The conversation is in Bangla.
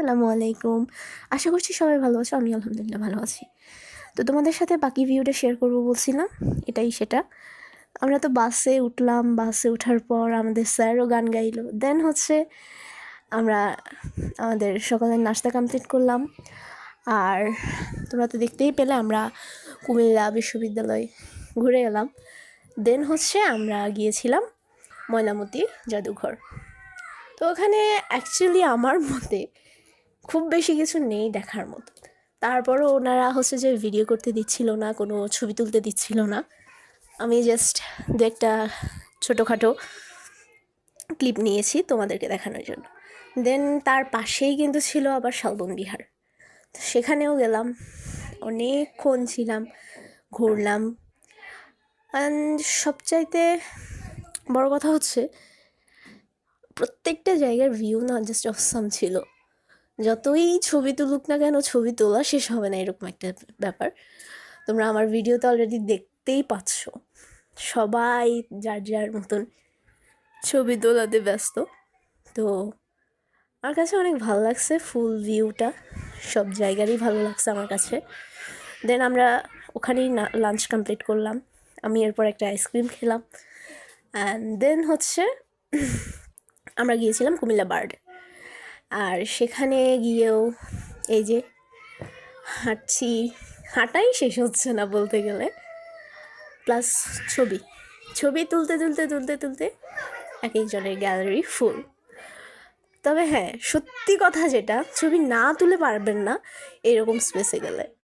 আসসালামু আলাইকুম। আশা করছি সবাই ভালো আছো। আমি আলহামদুলিল্লাহ ভালো আছি। তো তোমাদের সাথে বাকি ভিউটা শেয়ার করব বলছিলাম। এটাই সেটা। আমরা তো বাসে উঠলাম। বাসে ওঠার পর আমাদের স্যারও গান গাইলো। দেন হচ্ছে আমরা আমাদের সকালের নাস্তা কমপ্লিট করলাম। আর তোমরা তো দেখতেই পেলে আমরা কুমিল্লা বিশ্ববিদ্যালয় ঘুরে এলাম। দেন হচ্ছে আমরা গিয়েছিলাম ময়নামতি জাদুঘর। তো ওখানে অ্যাকচুয়ালি আমার মতে খুব বেশি কিছু নেই দেখার মতো। তারপরও ওনারা হচ্ছে যে ভিডিও করতে দিচ্ছিল না, কোনো ছবি তুলতে দিচ্ছিল না। আমি জাস্ট দু একটা ছোটোখাটো ক্লিপ নিয়েছি তোমাদেরকে দেখানোর জন্য। দেন তার পাশেই কিন্তু ছিল আবার শালবন বিহার। তো সেখানেও গেলাম, অনেকক্ষণ ছিলাম, ঘুরলাম। অ্যান্ড সবচাইতে বড় কথা হচ্ছে প্রত্যেকটা জায়গার ভিউ না জাস্ট অসাম ছিল। যতই ছবি তুলুক না কেন, ছবি তোলা শেষ হবে না, এরকম একটা ব্যাপার। তোমরা আমার ভিডিওতে অলরেডি দেখতেই পাচ্ছ, সবাই যার যার মতন ছবি তোলাতে ব্যস্ত। তো আমার কাছে অনেক ভালো লাগছে ফুল ভিউটা, সব জায়গারই ভালো লাগছে আমার কাছে। দেন আমরা ওখানেই লাঞ্চ কমপ্লিট করলাম। আমি এরপর একটা আইসক্রিম খেলাম। অ্যান্ড দেন হচ্ছে আমরা গিয়েছিলাম কুমিল্লা বার্ড। আর সেখানে গিয়েও এই যে হাঁটছি, হাঁটাই শেষ হচ্ছে না বলতে গেলে। প্লাস ছবি ছবি তুলতে তুলতে তুলতে তুলতে এক একজনের গ্যালারি ফুল। তবে হ্যাঁ, সত্যি কথা যেটা, ছবি না তুলে পারবেন না এরকম স্পেসে গেলে।